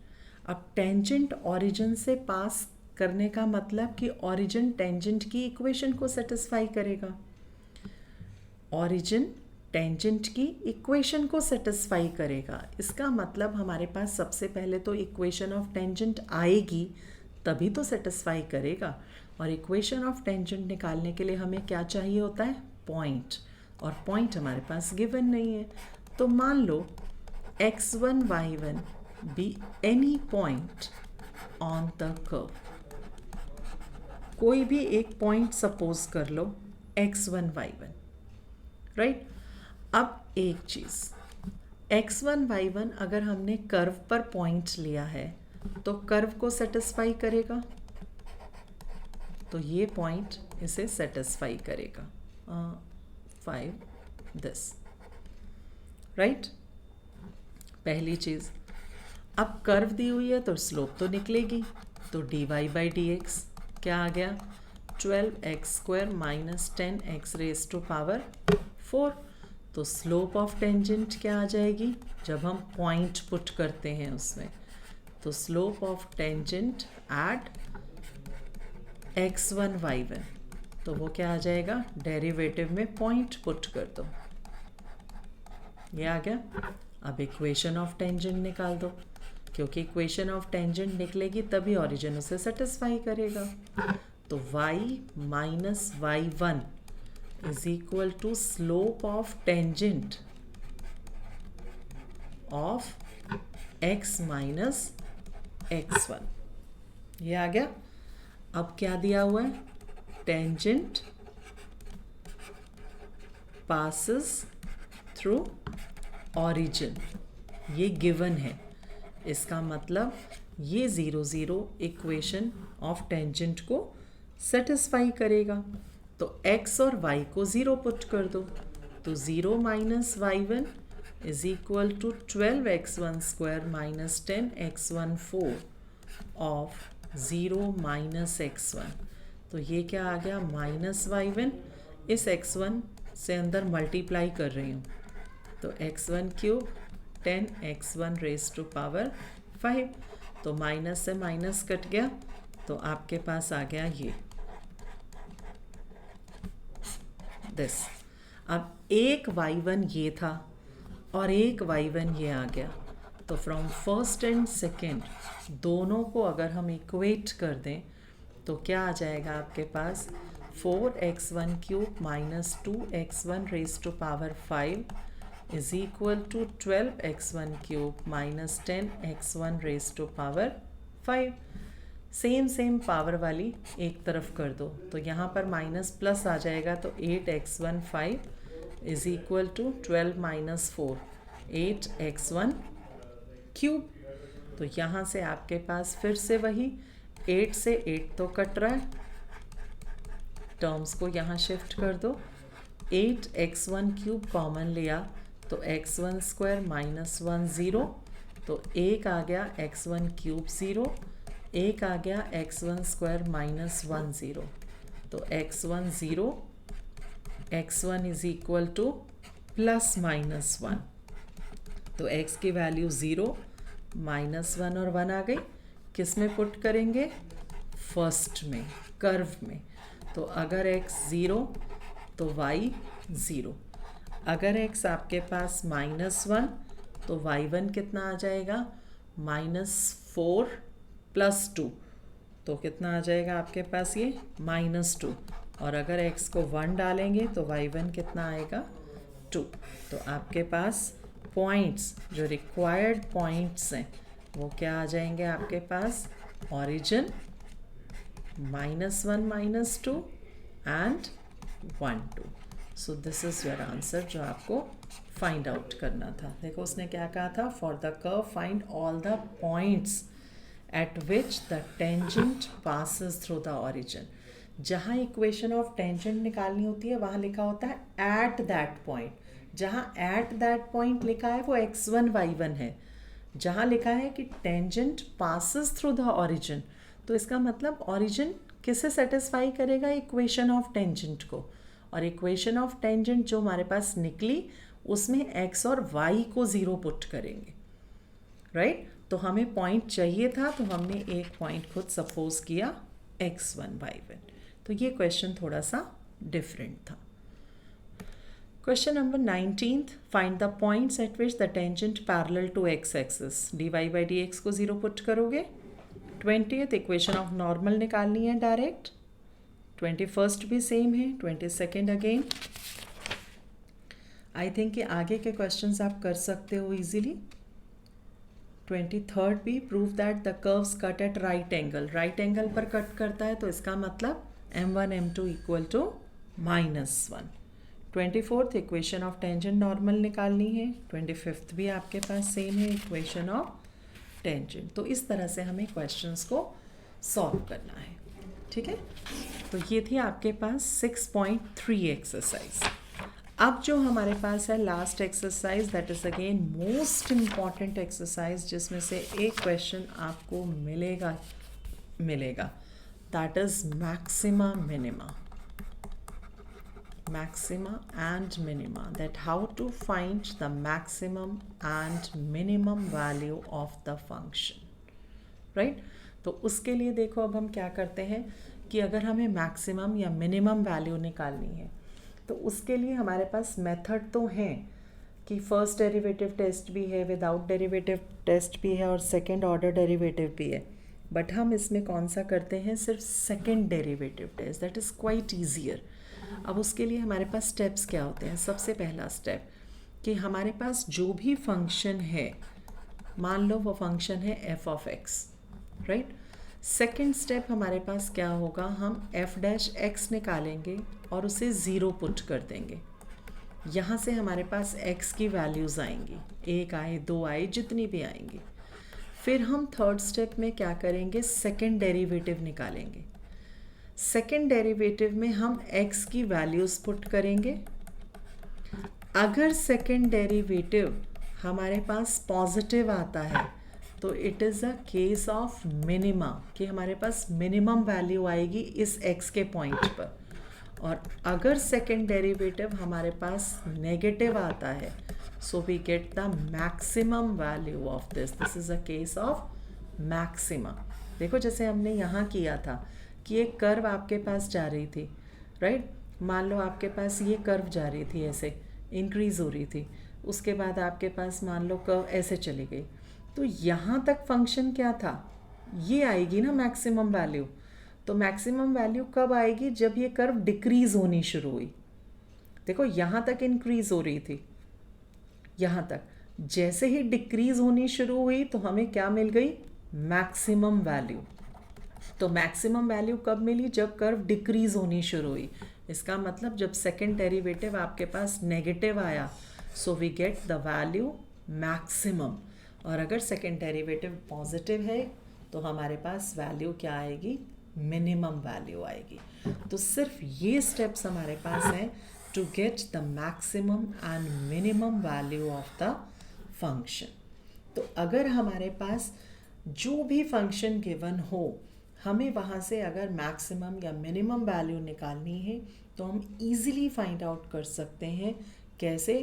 अब टेंजेंट ओरिजिन से पास करने का मतलब कि ओरिजिन टेंजेंट की इक्वेशन को सेटिस्फाई करेगा. ओरिजिन टेंजेंट की इक्वेशन को सेटिस्फाई करेगा. इसका मतलब हमारे पास सबसे पहले तो इक्वेशन ऑफ टेंजेंट आएगी, तभी तो सेटिस्फाई करेगा. और इक्वेशन ऑफ टेंजेंट निकालने के लिए हमें क्या चाहिए होता है, पॉइंट. और पॉइंट हमारे पास गिवन नहीं है. तो मान लो x1 y1 be any point on the curve. कोई भी एक पॉइंट सपोज कर लो x1 y1, राइट. अब एक चीज़, x1 y1 अगर हमने कर्व पर पॉइंट लिया है तो कर्व को सेटिस्फाई करेगा, तो ये पॉइंट इसे सेटिस्फाई करेगा. 5 दिस, राइट. पहली चीज़. अब कर्व दी हुई है तो स्लोप तो निकलेगी, तो dy बाई डी एक्स क्या आ गया, 12x square minus 10x raise to power 4. तो स्लोप ऑफ टेंजेंट क्या आ जाएगी, जब हम पॉइंट पुट करते हैं उसमें, तो slope of tangent at x1 y1, तो वो क्या आ जाएगा, डेरिवेटिव में पॉइंट पुट कर दो, ये आ गया. अब इक्वेशन ऑफ टेंजेंट निकाल दो, क्योंकि इक्वेशन ऑफ टेंजेंट निकलेगी तभी ओरिजिन उसे सेटिस्फाई करेगा. तो y minus y1 is equal to slope of tangent of x minus x1. ये आ गया. अब क्या दिया हुआ है, टेंजेंट पासिस थ्रू ओरिजिन, ये गिवन है. इसका मतलब ये 0 0 इक्वेशन ऑफ टेंजेंट को सेटिस्फाई करेगा. तो x और y को 0 पुट कर दो, तो 0 minus y1 is equal to 12x1 square minus 10x1 4 of 0 minus x1, तो ये क्या आ गया माइनस y1, इस x1 से अंदर मल्टीप्लाई कर रही हूँ, तो x1 cube 10x1 raise to power 5, तो माइनस से माइनस कट गया, तो आपके पास आ गया ये दिस। अब एक y1 ये था और एक y1 ये आ गया, तो फ्रॉम फर्स्ट एंड सेकेंड दोनों को अगर हम इक्वेट कर दें तो क्या आ जाएगा आपके पास 4x1 cube minus 2x1 raise to power 5 is equal to 12x1 cube minus 10x1 raise to power 5। Same power वाली एक तरफ कर दो, तो यहाँ पर माइनस प्लस आ जाएगा, तो 8x1 5 is equal to 12 minus 4 8x1 क्यूब। तो यहाँ से आपके पास फिर से वही 8 से 8 तो कट रहा है, टर्म्स को यहाँ शिफ्ट कर दो, 8x1 क्यूब कॉमन लिया तो x1 स्क्वायर माइनस 1 0, तो एक आ गया x1 क्यूब 0, एक आ गया x1 स्क्वायर माइनस 1 0, तो x1 0, x1 is equal two plus minus 1, तो x की वैल्यू 0 माइनस 1 और 1 आ गई, किस में पुट करेंगे फर्स्ट में कर्व में, तो अगर x 0 तो y 0, अगर x आपके पास माइनस 1 तो y1 कितना आ जाएगा माइनस 4 प्लस 2, तो कितना आ जाएगा आपके पास ये माइनस 2, और अगर x को 1 डालेंगे तो y1 कितना आएगा 2, तो आपके पास पॉइंट्स जो रिक्वायर्ड पॉइंट्स हैं वो क्या आ जाएंगे आपके पास origin -1 -2 and 1 2। So this is your answer जो आपको फाइंड आउट करना था। देखो उसने क्या कहा था, for the curve find all the points at which the tangent passes through the origin. जहाँ इक्वेशन ऑफ टेंजेंट निकालनी होती है वहाँ लिखा होता है एट दैट पॉइंट, जहाँ एट दैट पॉइंट लिखा है वो x1 y1 है, जहाँ लिखा है कि tangent passes through the origin, तो इसका मतलब ओरिजिन किसे सेटिस्फाई करेगा इक्वेशन ऑफ टेंजेंट को, और इक्वेशन ऑफ टेंजेंट जो हमारे पास निकली उसमें x और y को 0 पुट करेंगे, राइट। तो हमें पॉइंट चाहिए था तो हमने एक पॉइंट खुद सपोज किया x1 y1, तो ये क्वेश्चन थोड़ा सा डिफरेंट था। Question number 19th, find the points at which the tangent parallel to x-axis, dy by dx को 0 पुट करोगे। 20th इक्वेशन ऑफ नॉर्मल निकालनी है डायरेक्ट, 21st भी सेम है, 22nd अगेन। आई थिंक कि आगे के क्वेश्चंस आप कर सकते हो इजीली। 23rd भी, prove that the curves cut at right angle, right angle पर कट करता है तो इसका मतलब m1 m2 equal to -1। 24th equation of tangent normal निकालनी है, 25th भी आपके पास सेम है इक्वेशन ऑफ टेंजेंट। तो इस तरह से हमें क्वेश्चंस को सॉल्व करना है, ठीक है। तो ये थी आपके पास 6.3 एक्सरसाइज। अब जो हमारे पास है last exercise, that is again most important exercise, जिसमें से एक क्वेश्चन आपको मिलेगा that is maxima minima, maxima and minima, that how to find the maximum and minimum value of the function, right। तो उसके लिए देखो अब हम क्या करते हैं कि अगर हमें मैक्सिमम या मिनिमम वैल्यू निकालनी है तो उसके लिए हमारे पास मेथड तो हैं कि फर्स्ट डेरिवेटिव टेस्ट भी है, विदाउट डेरिवेटिव टेस्ट भी है और सेकेंड ऑर्डर डेरिवेटिव भी है, बट हम इसमें कौन सा करते हैं सिर्फ second derivative test, that is quite easier. अब उसके लिए हमारे पास स्टेप्स क्या होते हैं, सबसे पहला स्टेप कि हमारे पास जो भी फंक्शन है, मान लो वो फंक्शन है f of x, right. Second step हमारे पास क्या होगा, हम f डैश x निकालेंगे और उसे 0 पुट कर देंगे। यहाँ से हमारे पास x की वैल्यूज़ आएंगी, 1 आए 2 आए जितनी भी आएंगी। फिर हम थर्ड स्टेप में क्या करेंगे, सेकेंड डेरिवेटिव निकालेंगे। सेकेंड डेरिवेटिव में हम x की वैल्यूज़ पुट करेंगे। अगर सेकेंड डेरिवेटिव हमारे पास पॉजिटिव आता है तो it is a case of minima, कि हमारे पास मिनिमम वैल्यू आएगी इस x के पॉइंट पर। और अगर सेकेंड डेरिवेटिव हमारे पास नेगेटिव आता है, so we get the maximum value of this is a case of maxima. देखो जैसे हमने यहाँ किया था कि एक कर्व आपके पास जा रही थी, राइट? मान लो आपके पास ये कर्व जा रही थी, ऐसे इंक्रीज हो रही थी, उसके बाद आपके पास मान लो कर्व ऐसे चली गई, तो यहाँ तक फंक्शन क्या था, ये आएगी ना मैक्सिमम वैल्यू। तो मैक्सिमम वैल्यू कब आएगी, जब ये कर्व डिक्रीज होनी शुरू हुई। देखो यहाँ तक इंक्रीज हो रही थी, यहाँ तक जैसे ही डिक्रीज होनी शुरू हुई तो हमें क्या मिल गई, मैक्सिमम वैल्यू। तो मैक्सिमम वैल्यू कब मिली, जब कर्व डिक्रीज होनी शुरू हुई। इसका मतलब जब सेकेंड डेरिवेटिव आपके पास नेगेटिव आया, so we get the value maximum. और अगर सेकेंड डेरिवेटिव पॉजिटिव है तो हमारे पास वैल्यू क्या आएगी, मिनिमम वैल्यू आएगी। तो सिर्फ ये स्टेप्स हमारे पास हैं to get the maximum and minimum value of the function. तो अगर हमारे पास जो भी फंक्शन गिवन हो, हमें वहाँ से अगर मैक्सिमम या मिनिमम वैल्यू निकालनी है तो हम इजीली फाइंड आउट कर सकते हैं। कैसे?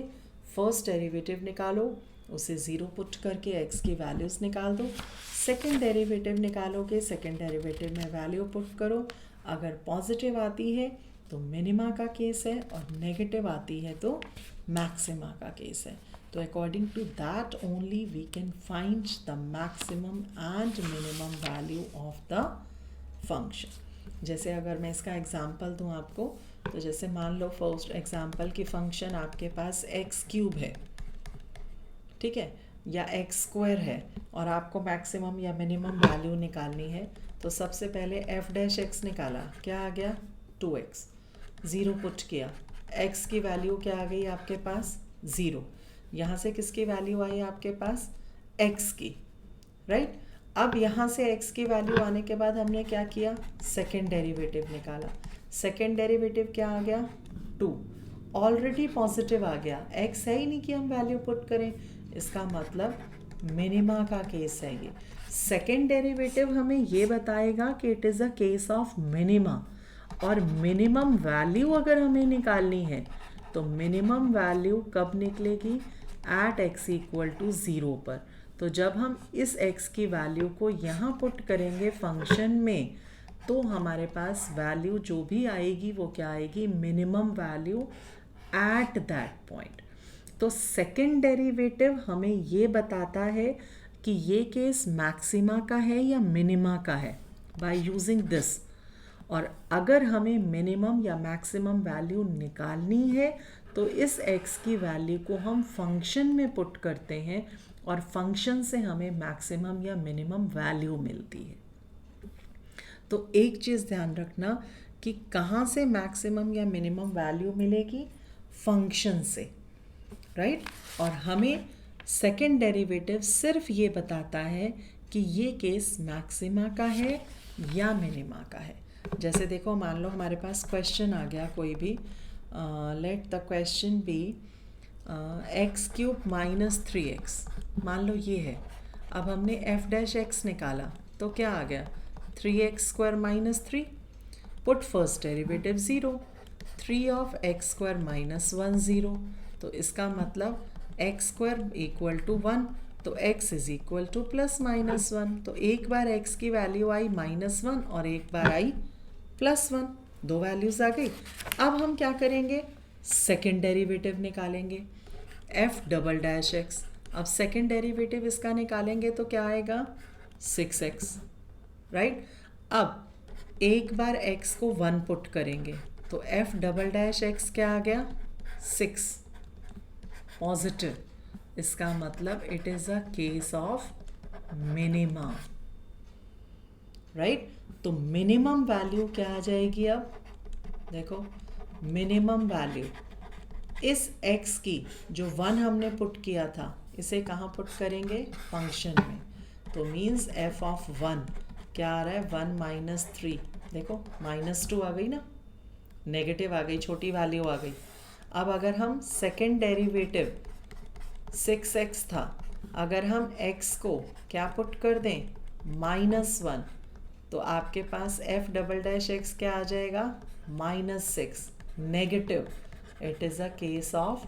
फर्स्ट डेरिवेटिव निकालो, उसे ज़ीरो पुट करके x की वैल्यूज़ निकाल दो। सेकंड डेरिवेटिव निकालोगे, सेकंड डेरिवेटिव में वैल्यू पुट करो। अगर पॉजिटिव आती है तो मिनिमा का केस है, और नेगेटिव आती है तो मैक्सिमा का केस है। तो according to that only we can find the maximum and minimum value of the function. जैसे अगर मैं इसका एग्जांपल दूं आपको, तो जैसे मान लो फर्स्ट एग्जांपल की फंक्शन आपके पास एक्स क्यूब है, ठीक है, या एक्स स्क्वायर है, और आपको मैक्सिमम या मिनिमम वैल्यू निकालनी है। तो सबसे पहले एफ डैश एक्स निकाला, क्या आ गया, 2x, ज़ीरो पुट किया, x की वैल्यू क्या आ गई आपके पास, 0। यहाँ से किसकी वैल्यू आई आपके पास, x की, राइट। अब यहाँ से x की वैल्यू आने के बाद हमने क्या किया, सेकेंड डेरिवेटिव निकाला। सेकेंड डेरिवेटिव क्या आ गया, 2, ऑलरेडी पॉजिटिव आ गया, x है ही नहीं कि हम वैल्यू पुट करें, इसका मतलब मिनिमा का केस है ये। सेकेंड डेरिवेटिव हमें ये बताएगा कि it is a case of minima, और मिनिमम वैल्यू अगर हमें निकालनी है तो मिनिमम वैल्यू कब निकलेगी, एट x इक्वल टू 0 पर। तो जब हम इस x की वैल्यू को यहाँ पुट करेंगे फंक्शन में, तो हमारे पास वैल्यू जो भी आएगी वो क्या आएगी, minimum value at that point. तो सेकेंड डेरिवेटिव हमें ये बताता है कि ये केस मैक्सिमा का है या मिनिमा का है, बाय यूजिंग दिस। और अगर हमें मिनिमम या मैक्सिमम वैल्यू निकालनी है तो इस x की वैल्यू को हम फंक्शन में पुट करते हैं, और फंक्शन से हमें मैक्सिमम या मिनिमम वैल्यू मिलती है। तो एक चीज़ ध्यान रखना कि कहाँ से मैक्सिमम या मिनिमम वैल्यू मिलेगी, फंक्शन से, राइट। और हमें सेकेंड डेरिवेटिव सिर्फ ये बताता है कि ये केस मैक्सिमा का है या मिनिमा का है। जैसे देखो, मान लो हमारे पास क्वेश्चन आ गया कोई भी, let the question be x cube minus 3x, मान लो ये है। अब हमने एफ डैश एक्स निकाला तो क्या आ गया, 3x square minus 3, put first derivative 0, 3 of x square minus 1 0। तो इसका मतलब एक्स स्क्वायर इक्वल टू 1, तो x is equal two plus minus 1। तो एक बार x की वैल्यू आई -1 और एक बार आई +1, दो वैल्यूज़ आ गई। अब हम क्या करेंगे, सेकेंड डेरिवेटिव निकालेंगे, f डबल डैश x। अब सेकेंड डेरिवेटिव इसका निकालेंगे तो क्या आएगा, 6x, राइट। अब एक बार x को 1 पुट करेंगे तो f डबल डैश x क्या आ गया, 6, पॉजिटिव। इसका मतलब it is a case of minima, right. तो मिनिमम वैल्यू क्या आ जाएगी, अब देखो मिनिमम वैल्यू इस x की जो 1 हमने पुट किया था, इसे कहाँ पुट करेंगे, फंक्शन में। तो मीन्स f ऑफ 1 क्या आ रहा है, 1 माइनस 3, देखो -2 आ गई ना, नेगेटिव आ गई, छोटी वैल्यू आ गई। अब अगर हम सेकेंड डेरिवेटिव 6x था अगर हम x को क्या पुट कर दें, -1, तो आपके पास f डबल डैश x क्या आ जाएगा, -6, negative. It is a case of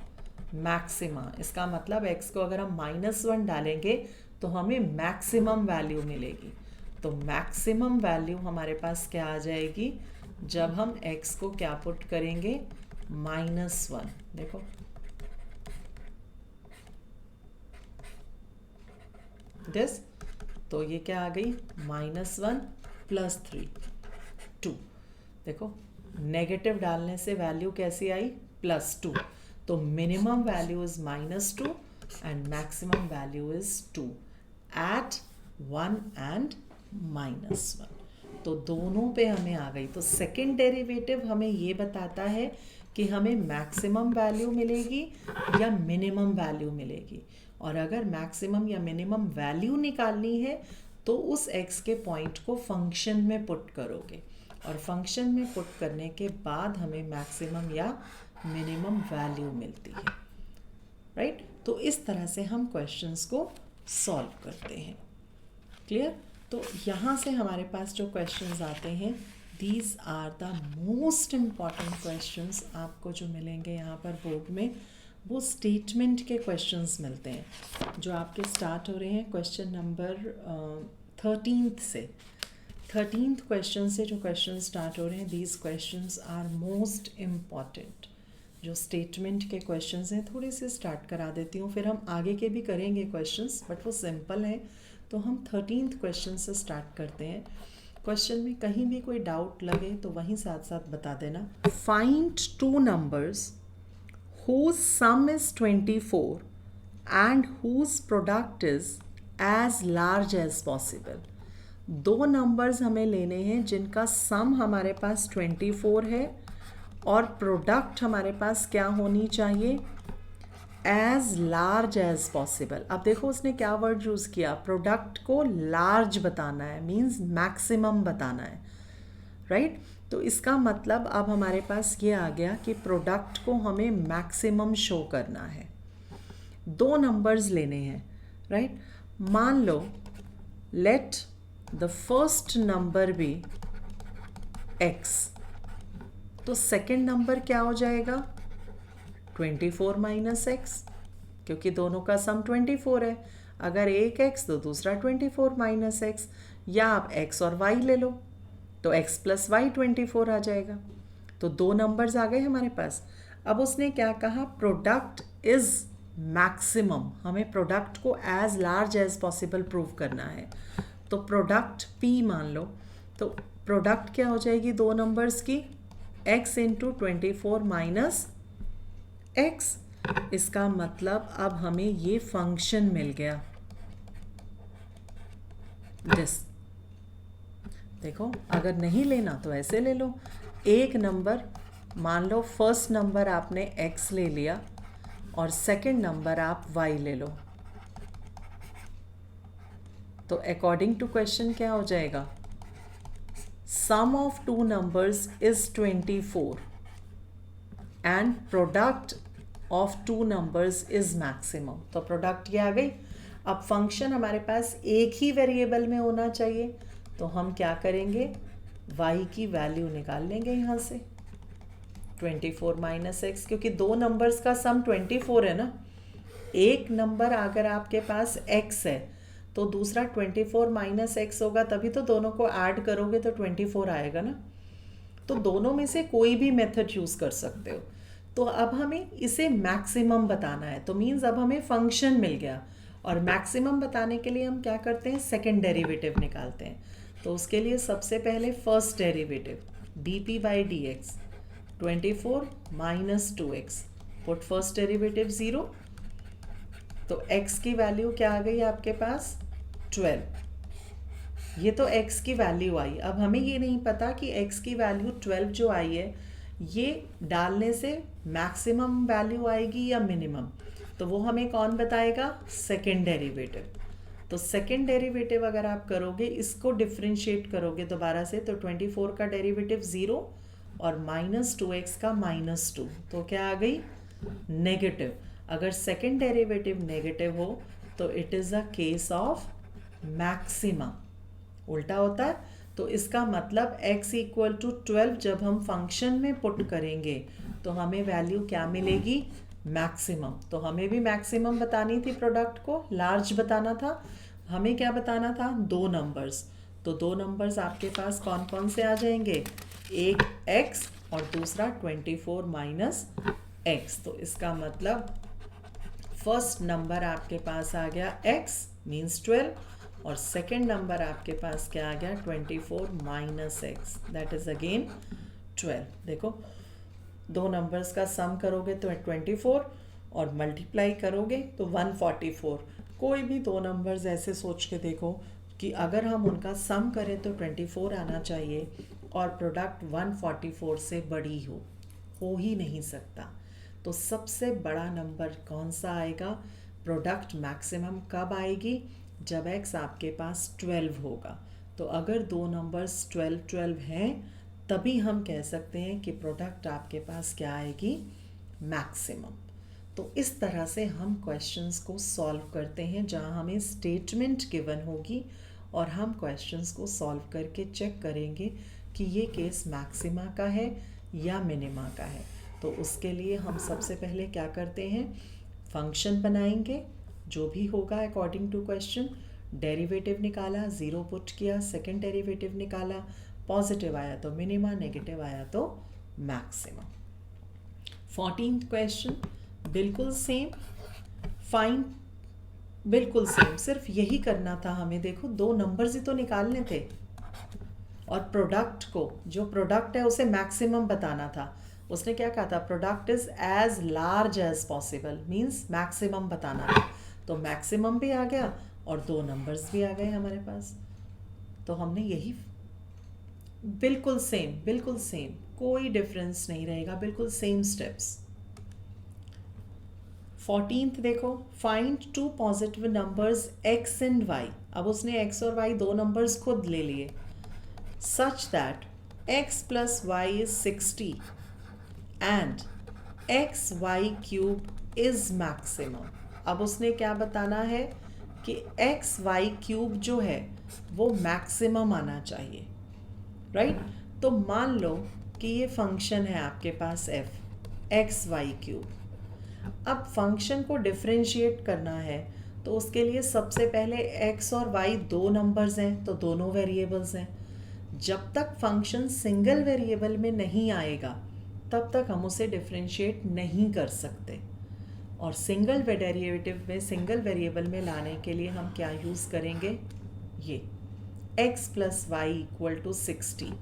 maxima. इसका मतलब x को अगर हम -1 डालेंगे तो हमें मैक्सिमम वैल्यू मिलेगी। तो मैक्सिमम वैल्यू हमारे पास क्या आ जाएगी जब हम x को क्या पुट करेंगे, -1। देखो दिस, तो ये क्या आ गई, -1 + 3 2। देखो नेगेटिव डालने से वैल्यू कैसी आई, +2। तो minimum value is -2 and maximum value is 2 at 1 and -1। तो दोनों पे हमें आ गई। तो सेकेंड डेरिवेटिव हमें ये बताता है कि हमें मैक्सिमम वैल्यू मिलेगी या मिनिमम वैल्यू मिलेगी। और अगर मैक्सिमम या मिनिमम वैल्यू निकालनी है तो उस x के पॉइंट को फंक्शन में पुट करोगे, और फंक्शन में पुट करने के बाद हमें मैक्सिमम या मिनिमम वैल्यू मिलती है, राइट। तो इस तरह से हम क्वेश्चंस को सॉल्व करते हैं। क्लियर। तो यहाँ से हमारे पास जो क्वेश्चंस आते हैं, these are the most important questions आपको जो मिलेंगे यहाँ पर बोर्ड में। वो स्टेटमेंट के क्वेश्चंस मिलते हैं जो आपके स्टार्ट हो रहे हैं क्वेश्चन नंबर 13 से। 13th क्वेश्चन से जो क्वेश्चन स्टार्ट हो रहे हैं, these questions are most important. जो स्टेटमेंट के क्वेश्चंस हैं थोड़े से स्टार्ट करा देती हूँ, फिर हम आगे के भी करेंगे क्वेश्चंस, बट वो सिंपल हैं। तो हम 13th क्वेश्चन से स्टार्ट करते हैं। क्वेश्चन में कहीं भी कोई डाउट लगे तो वहीं साथ साथ बता देना। Find 2 numbers whose sum is 24 and whose product is as large as possible। 2 numbers हमें लेने हैं जिनका सम हमारे पास 24 है और प्रोडक्ट हमारे पास क्या होनी चाहिए, एज लार्ज एज पॉसिबल। अब देखो उसने क्या वर्ड यूज़ किया, प्रोडक्ट को लार्ज बताना है, मीन्स मैक्सिमम बताना है, राइट। तो इसका मतलब अब हमारे पास ये आ गया कि प्रोडक्ट को हमें मैक्सिमम शो करना है। 2 नंबर्स लेने हैं, राइट। मान लो let the first number be x, तो सेकेंड नंबर क्या हो जाएगा, 24 - x, क्योंकि दोनों का सम 24 है। अगर एक x तो दूसरा 24 - x, या आप x और y ले लो तो x + y 24 आ जाएगा। तो 2 नंबर्स आ गए हमारे पास। अब उसने क्या कहा, प्रोडक्ट इज मैक्सिमम। हमें प्रोडक्ट को as large as possible prove करना है। तो प्रोडक्ट p मान लो, तो प्रोडक्ट क्या हो जाएगी 2 नंबर्स की, x × 24 - x। इसका मतलब अब हमें ये फंक्शन मिल गया, दिस। देखो अगर नहीं लेना तो ऐसे ले लो। एक नंबर मान लो, फर्स्ट नंबर आपने x ले लिया और सेकंड नंबर आप y ले लो, तो अकॉर्डिंग टू क्वेश्चन क्या हो जाएगा, sum of 2 numbers is 24 and product of 2 numbers is maximum. तो प्रोडक्ट ये आ गई। अब फंक्शन हमारे पास एक ही वेरिएबल में होना चाहिए, तो हम क्या करेंगे, y की वैल्यू निकाल लेंगे यहाँ से, 24 - x, क्योंकि 2 नंबर्स का सम 24 है ना। एक नंबर अगर आपके पास x है तो दूसरा 24 - x होगा, तभी तो दोनों को ऐड करोगे तो 24 आएगा ना। तो दोनों में से कोई भी मेथड यूज़ कर सकते हो। तो अब हमें इसे मैक्सिमम बताना है, तो मीन्स अब हमें फंक्शन मिल गया, और मैक्सिमम बताने के लिए हम क्या करते हैं, सेकेंड डेरिवेटिव निकालते हैं। तो उसके लिए सबसे पहले first derivative dp/dx 24 - 2x, put first derivative 0, तो x की वैल्यू क्या आ गई आपके पास, 12। ये तो x की वैल्यू आई। अब हमें ये नहीं पता कि x की वैल्यू 12 जो आई है, ये डालने से मैक्सिमम वैल्यू आएगी या मिनिमम, तो वो हमें कौन बताएगा, सेकेंड डेरिवेटिव। तो सेकेंड डेरिवेटिव अगर आप करोगे, इसको डिफ्रेंशिएट करोगे दोबारा से, तो 24 का डेरिवेटिव 0 और -2x का -2, तो क्या आ गई, नेगेटिव। अगर सेकेंड डेरिवेटिव नेगेटिव हो तो it is a case of maxima. उल्टा होता है, तो इसका मतलब x इक्वल टू 12 जब हम फंक्शन में पुट करेंगे तो हमें वैल्यू क्या मिलेगी, मैक्सिमम। तो हमें भी मैक्सिमम बतानी थी, प्रोडक्ट को लार्ज बताना था। हमें क्या बताना था, दो नंबर्स। तो दो नंबर्स आपके पास कौन कौन से आ जाएंगे, एक x और दूसरा 24 माइनस x। तो इसका मतलब फर्स्ट नंबर आपके पास आ गया x मीन्स 12 और सेकेंड नंबर आपके पास क्या आ गया 24 minus x, that is again 12। देखो दो नंबर्स का सम करोगे तो 24 और मल्टीप्लाई करोगे तो 144। कोई भी दो नंबर्स ऐसे सोच के देखो कि अगर हम उनका सम करें तो 24 आना चाहिए और प्रोडक्ट 144 से बड़ी हो ही नहीं सकता। तो सबसे बड़ा नंबर कौन सा आएगा, प्रोडक्ट मैक्सिमम कब आएगी, जब x आपके पास 12 होगा। तो अगर दो नंबर्स 12 हैं तभी हम कह सकते हैं कि प्रोडक्ट आपके पास क्या आएगी, मैक्सिमम। तो इस तरह से हम क्वेश्चंस को सॉल्व करते हैं, जहां हमें स्टेटमेंट गिवन होगी और हम क्वेश्चंस को सॉल्व करके चेक करेंगे कि ये केस मैक्सिमा का है या मिनिमा का है। तो उसके लिए हम सबसे पहले क्या करते हैं, फंक्शन बनाएंगे, जो भी होगा अकॉर्डिंग टू क्वेश्चन। डेरिवेटिव निकाला, ज़ीरो पुट किया, सेकंड डेरिवेटिव निकाला, पॉजिटिव आया तो मिनिमा, नेगेटिव आया तो मैक्सिमा। 14th क्वेश्चन बिल्कुल सेम, फाइंड, बिल्कुल सेम, सिर्फ यही करना था हमें। देखो दो नंबर्स ही तो निकालने थे और प्रोडक्ट को, जो प्रोडक्ट है उसे मैक्सिमम बताना था। उसने क्या कहा था, product is as large as possible, means maximum बताना था। तो मैक्सिमम भी आ गया और दो नंबर्स भी आ गए हमारे पास। तो हमने यही, बिल्कुल सेम, कोई डिफरेंस नहीं रहेगा, बिल्कुल सेम स्टेप्स। 14th देखो, find two positive numbers x and y। अब उसने x और y दो नंबर्स खुद ले लिए, such that x plus y is 60 and x y cube is maximum. अब उसने क्या बताना है कि एक्स वाई क्यूब जो है वो मैक्सिमम आना चाहिए, राइट। तो मान लो कि ये फंक्शन है आपके पास f एक्स वाई क्यूब। अब फंक्शन को डिफरेंशिएट करना है तो उसके लिए सबसे पहले x और y दो नंबर्स हैं, तो दोनों वेरिएबल्स हैं। जब तक फंक्शन सिंगल वेरिएबल में नहीं आएगा तब तक हम उसे डिफरेंशिएट नहीं कर सकते। और सिंगल डेरिवेटिव में, सिंगल वेरिएबल में लाने के लिए हम क्या यूज़ करेंगे, ये x प्लस वाई इक्वल टू 60।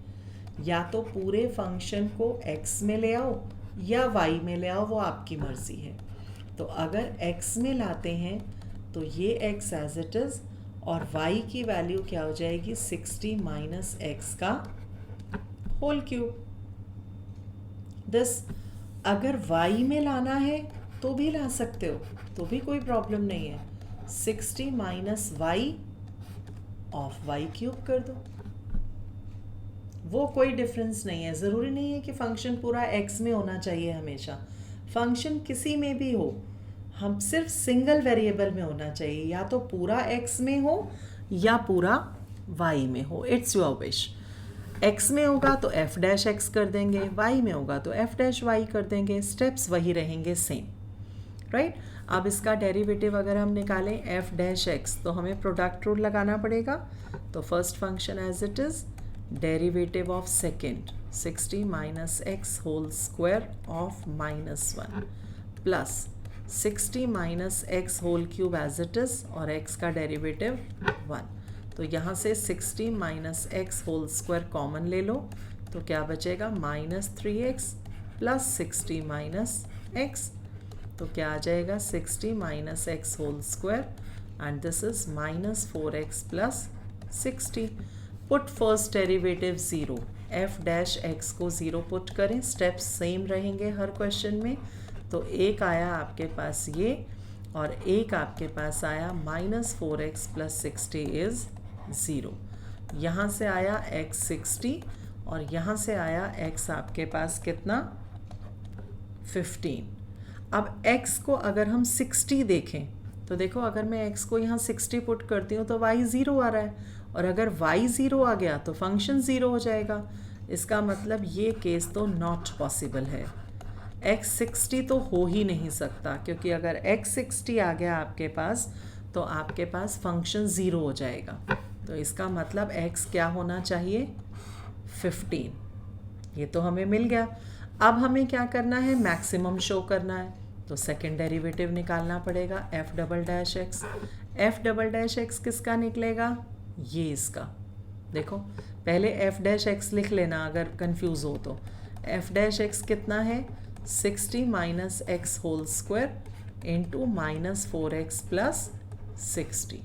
या तो पूरे फंक्शन को x में ले आओ या y में ले आओ, वो आपकी मर्ज़ी है। तो अगर x में लाते हैं तो ये x एज इट इज़ और y की वैल्यू क्या हो जाएगी, 60 माइनस x का होल क्यूब। दिस अगर y में लाना है तो भी ला सकते हो, तो भी कोई प्रॉब्लम नहीं है। 60 minus y of y cube कर दो, वो कोई डिफरेंस नहीं है। ज़रूरी नहीं है कि फंक्शन पूरा x में होना चाहिए हमेशा, फंक्शन किसी में भी हो, हम सिर्फ सिंगल वेरिएबल में होना चाहिए, या तो पूरा x में हो या पूरा y में हो, इट्स योर विश। x में होगा तो f डैश x कर देंगे, y में होगा तो f डैश y कर देंगे, स्टेप्स वही रहेंगे सेम, राइट। अब इसका डेरिवेटिव अगर हम निकालें f डैश x तो हमें प्रोडक्ट रूल लगाना पड़ेगा। तो first function as it is, derivative of second 60 minus x whole square of -1 plus 60 minus x whole cube as it is और x का डेरिवेटिव 1। तो यहाँ से 60 minus x whole square common ले लो तो क्या बचेगा, -3x प्लस 60 माइनस एक्स। तो क्या आ जाएगा, 60 minus x whole square and this is -4x plus 60। Put first derivative 0, f dash x को 0 पुट करें, स्टेप्स सेम रहेंगे हर क्वेश्चन में। तो एक आया आपके पास ये और एक आपके पास आया -4x प्लस 60 इज़ 0। यहाँ से आया x 60 और यहाँ से आया x आपके पास कितना, 15। अब x को अगर हम 60 देखें तो देखो अगर मैं x को यहाँ 60 पुट करती हूँ तो y 0 आ रहा है, और अगर y 0 आ गया तो फंक्शन 0 हो जाएगा। इसका मतलब ये केस तो नॉट पॉसिबल है। x 60 तो हो ही नहीं सकता, क्योंकि अगर x 60 आ गया आपके पास तो आपके पास फंक्शन 0 हो जाएगा। तो इसका मतलब x क्या होना चाहिए, 15। ये तो हमें मिल गया। अब हमें क्या करना है, मैक्सिमम शो करना है, तो सेकेंड डेरिवेटिव निकालना पड़ेगा f double dash x. f double dash x किसका निकलेगा, ये इसका। देखो पहले f डैश एक्स लिख लेना अगर कंफ्यूज हो तो। f डैश एक्स कितना है, 60 minus x whole square into minus 4x plus 60।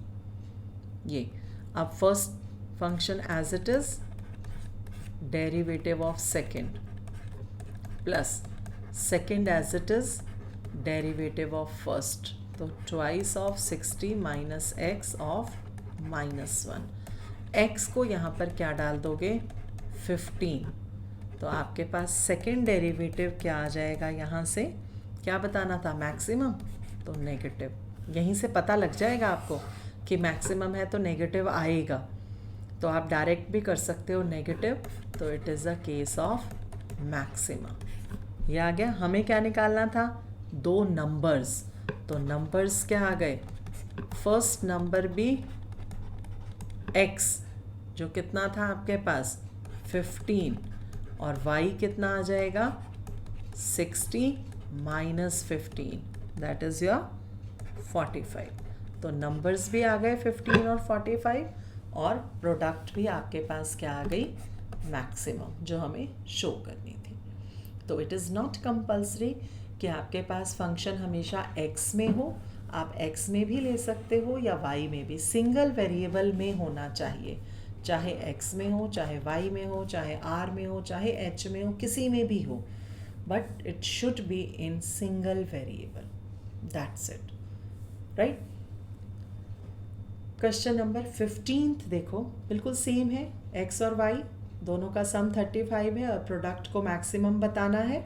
ये अब first function as it is derivative of second plus second as it is derivative of first, तो twice of 60 minus x of -1। x को यहाँ पर क्या डाल दोगे, 15। तो आपके पास सेकेंड डेरिवेटिव क्या आ जाएगा, यहाँ से क्या बताना था, मैक्सिमम, तो नेगेटिव। यहीं से पता लग जाएगा आपको कि मैक्सिमम है तो नेगेटिव आएगा। तो आप डायरेक्ट भी कर सकते हो नेगेटिव, तो it is a case of maximum. ये आ गया। हमें क्या निकालना था, दो नंबर्स। तो नंबर्स क्या आ गए, फर्स्ट नंबर भी x जो कितना था आपके पास 15, और y कितना आ जाएगा 60 माइनस 15, दैट इज़ योर 45। तो नंबर्स भी आ गए 15 और 45, और प्रोडक्ट भी आपके पास क्या आ गई, मैक्सिमम, जो हमें शो करनी थी। तो इट इज़ नॉट कंपल्सरी कि आपके पास फंक्शन हमेशा x में हो, आप x में भी ले सकते हो या y में भी। सिंगल वेरिएबल में होना चाहिए, चाहे x में हो, चाहे y में हो, चाहे r में हो, चाहे h में हो, किसी में भी हो, but it should be in single variable, that's it, right. Question number 15 देखो, बिल्कुल सेम है, x और y दोनों का सम 35 है और प्रोडक्ट को मैक्सिमम बताना है।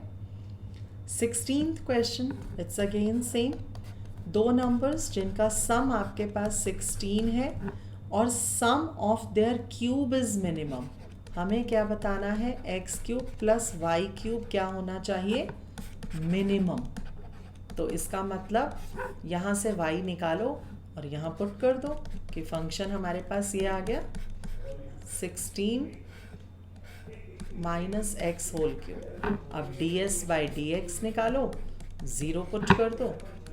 16th question, it's again same, दो नंबर्स जिनका सम आपके पास 16 है और sum of their cube is minimum. हमें क्या बताना है, x cube plus y cube क्या होना चाहिए, मिनिमम। तो इसका मतलब यहाँ से y निकालो और यहाँ पुट कर दो कि फंक्शन हमारे पास ये आ गया 16 माइनस एक्स होल क्यूब। अब ds बाई डी एक्स निकालो, 0 पुट कर दो,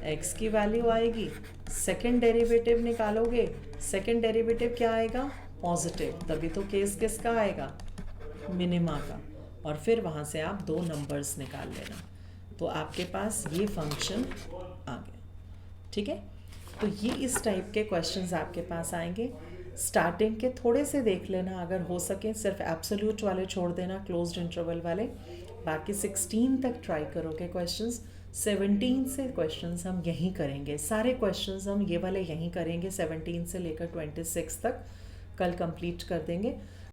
x की वैल्यू आएगी। सेकेंड डेरिवेटिव निकालोगे, सेकेंड डेरिवेटिव क्या आएगा, पॉजिटिव, तभी तो केस किसका आएगा, मिनिमा का। और फिर वहाँ से आप दो नंबर्स निकाल लेना, तो आपके पास ये फंक्शन आ गया। ठीक है, तो ये इस टाइप के क्वेश्चंस आपके पास आएंगे। स्टार्टिंग के थोड़े से देख लेना, अगर हो सके सिर्फ एब्सोल्यूट वाले छोड़ देना, क्लोज्ड इंटरवल वाले, बाकी 16 तक ट्राई करोगे क्वेश्चंस। 17 से क्वेश्चंस हम यहीं करेंगे, सारे क्वेश्चंस हम ये वाले यहीं करेंगे, 17 से लेकर 26 तक कल कंप्लीट कर देंगे।